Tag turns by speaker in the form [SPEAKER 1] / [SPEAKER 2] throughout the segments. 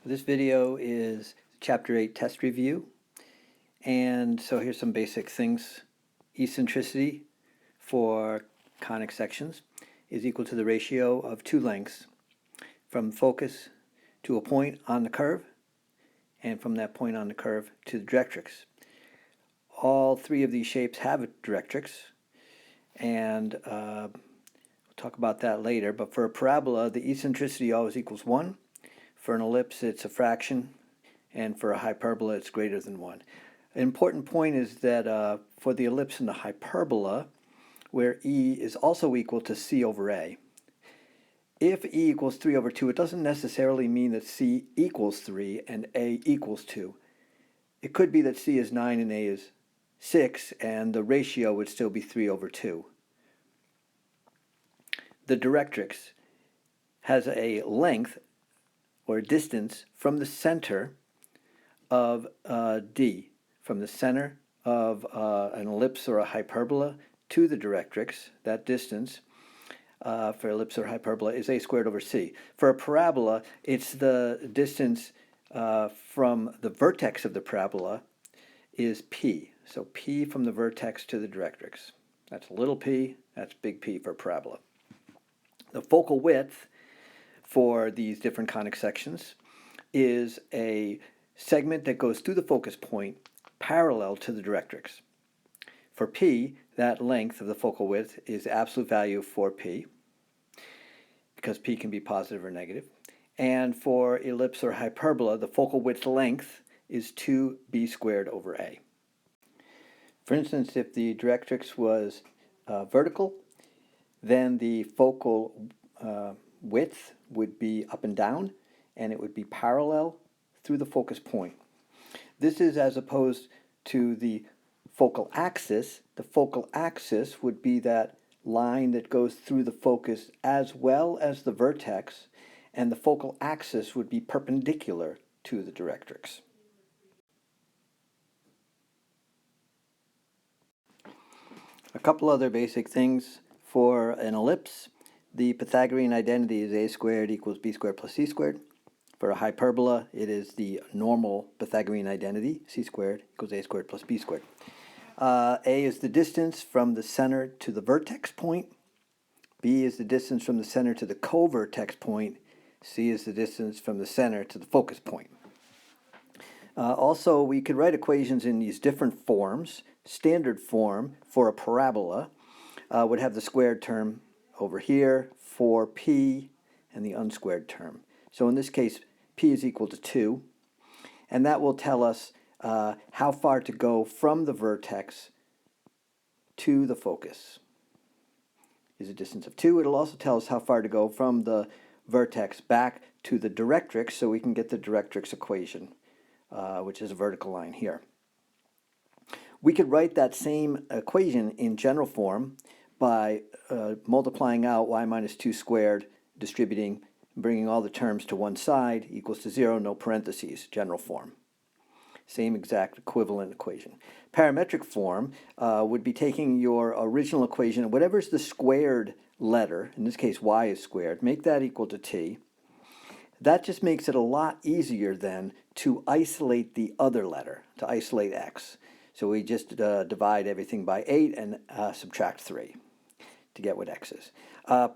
[SPEAKER 1] This video is Chapter 8 test review, and so here's some basic things. Eccentricity for conic sections is equal to the ratio of two lengths from focus to a point on the curve and from that point on the curve to the directrix. All three of these shapes have a directrix, and we'll talk about that later, but for a parabola the eccentricity always equals 1. For an ellipse, it's a fraction, and for a hyperbola, it's greater than 1. An important point is that for the ellipse and the hyperbola, where E is also equal to C over A, if E equals 3 over 2, it doesn't necessarily mean that C equals 3 and A equals 2. It could be that C is 9 and A is 6, and the ratio would still be 3 over 2. The directrix has a length or distance from the center of D, from the center of an ellipse or a hyperbola to the directrix. That distance for ellipse or hyperbola is a squared over c. For a parabola, it's the distance from the vertex of the parabola is p. So p from the vertex to the directrix. That's little p, that's big P for a parabola. The focal width for these different conic sections is a segment that goes through the focus point parallel to the directrix. For P, that length of the focal width is absolute value for P, because P can be positive or negative. And for ellipse or hyperbola, the focal width length is 2b squared over a. For instance, if the directrix was vertical, then the focal width would be up and down, and it would be parallel through the focus point. This is as opposed to the focal axis. The focal axis would be that line that goes through the focus as well as the vertex, and the focal axis would be perpendicular to the directrix. A couple other basic things for an ellipse. The Pythagorean identity is a squared equals b squared plus c squared. For a hyperbola, it is the normal Pythagorean identity, c squared equals a squared plus b squared. A is the distance from the center to the vertex point. B is the distance from the center to the co-vertex point. C is the distance from the center to the focus point. Also, we could write equations in these different forms. Standard form for a parabola would have the squared term over here for P and the unsquared term. So in this case, P is equal to 2, and that will tell us how far to go from the vertex to the focus. Is a distance of 2. It'll also tell us how far to go from the vertex back to the directrix, so we can get the directrix equation, which is a vertical line here. We could write that same equation in general form by multiplying out y minus 2 squared, distributing, bringing all the terms to one side, equals to 0, no parentheses, general form. Same exact equivalent equation. Parametric form would be taking your original equation, whatever's the squared letter, in this case y is squared, make that equal to t. That just makes it a lot easier then to isolate the other letter, to isolate x. So we just divide everything by 8 and subtract 3 to get what x is.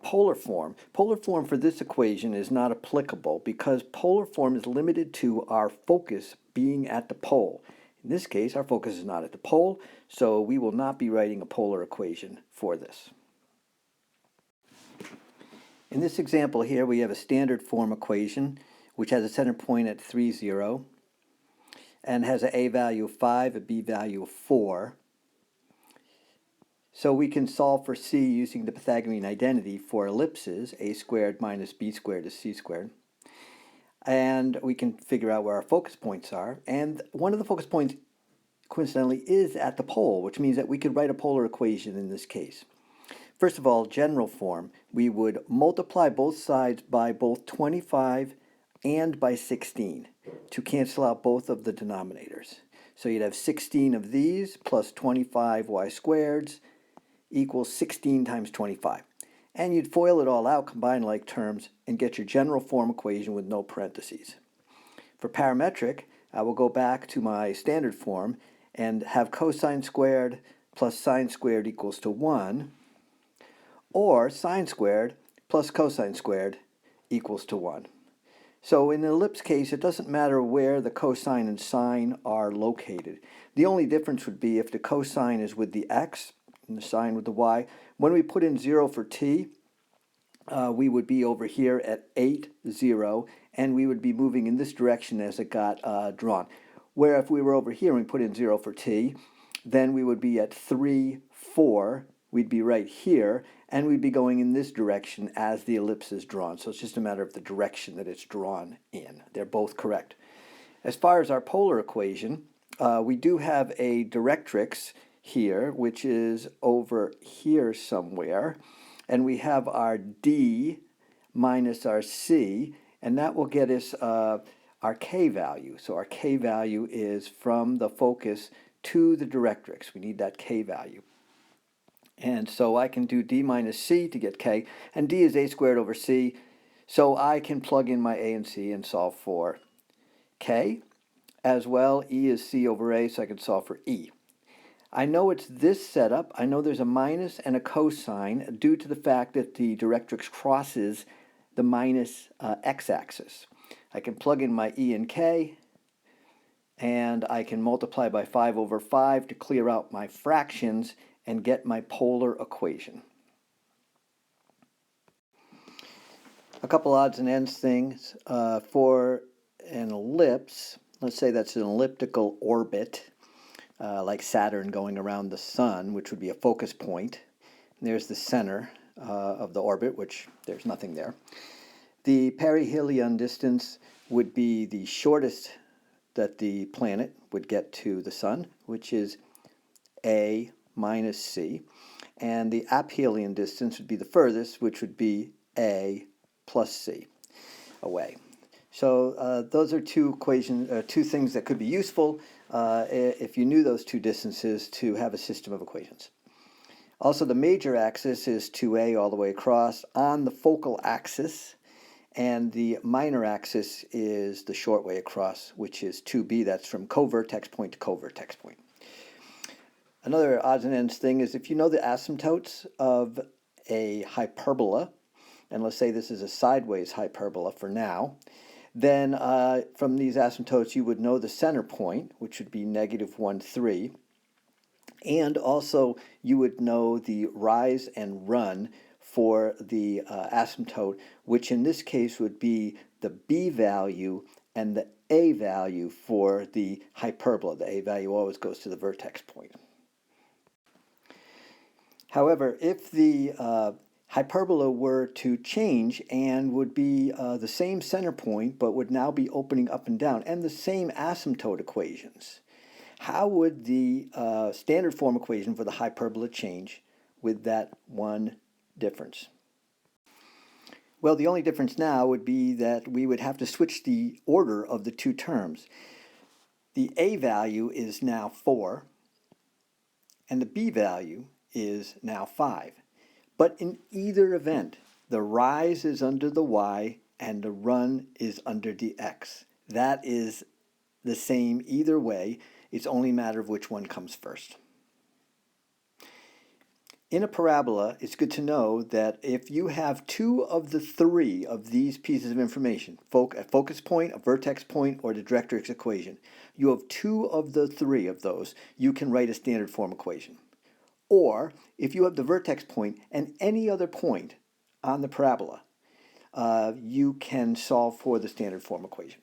[SPEAKER 1] Polar form. Polar form for this equation is not applicable because polar form is limited to our focus being at the pole. In this case, our focus is not at the pole, so we will not be writing a polar equation for this. In this example here, we have a standard form equation which has a center point at 3, 0, and has an a value of 5, a b value of 4. So we can solve for c using the Pythagorean identity for ellipses. A squared minus b squared is c squared. And we can figure out where our focus points are. And one of the focus points, coincidentally, is at the pole, which means that we could write a polar equation in this case. First of all, general form, we would multiply both sides by both 25 and by 16 to cancel out both of the denominators. So you'd have 16 of these plus 25 y squareds equals 16 times 25. And you'd FOIL it all out, combine like terms, and get your general form equation with no parentheses. For parametric, I will go back to my standard form and have cosine squared plus sine squared equals to 1, or sine squared plus cosine squared equals to 1. So in the ellipse case, it doesn't matter where the cosine and sine are located. The only difference would be if the cosine is with the x and the sine with the y. When we put in 0 for t, we would be over here at 8, 0, and we would be moving in this direction as it got drawn. Where if we were over here and we put in 0 for t, then we would be at 3, 4, we'd be right here, and we'd be going in this direction as the ellipse is drawn. So it's just a matter of the direction that it's drawn in. They're both correct. As far as our polar equation, we do have a directrix here, which is over here somewhere, and we have our d minus our c, and that will get us our k value. So our k value is from the focus to the directrix. We need that k value. And so I can do d minus c to get k, and d is a squared over c, so I can plug in my a and c and solve for k. As well, e is c over a, so I can solve for e. I know it's this setup. I know there's a minus and a cosine due to the fact that the directrix crosses the minus x-axis. I can plug in my e and k, and I can multiply by 5 over 5 to clear out my fractions and get my polar equation. A couple odds and ends things. For an ellipse, let's say that's an elliptical orbit, like Saturn going around the sun, which would be a focus point. And there's the center of the orbit, which there's nothing there. The perihelion distance would be the shortest that the planet would get to the sun, which is a minus c. And the aphelion distance would be the furthest, which would be a plus c away. So those are two things that could be useful if you knew those two distances to have a system of equations. Also, the major axis is 2a all the way across on the focal axis, and the minor axis is the short way across, which is 2b. That's from covertex point to covertex point. Another odds and ends thing is if you know the asymptotes of a hyperbola, and let's say this is a sideways hyperbola for now, then from these asymptotes you would know the center point, which would be -1, 3, and also you would know the rise and run for the asymptote, which in this case would be the b value and the a value for the hyperbola. The a value always goes to the vertex point. However, if the hyperbola were to change and would be the same center point but would now be opening up and down and the same asymptote equations, how would the standard form equation for the hyperbola change with that one difference? Well, the only difference now would be that we would have to switch the order of the two terms. The a value is now 4 and the b value is now 5. But in either event, the rise is under the y and the run is under the x. That is the same either way. It's only a matter of which one comes first. In a parabola, it's good to know that if you have two of the three of these pieces of information, a focus point, a vertex point, or the directrix equation, you have two of the three of those, you can write a standard form equation. Or if you have the vertex point and any other point on the parabola, you can solve for the standard form equation.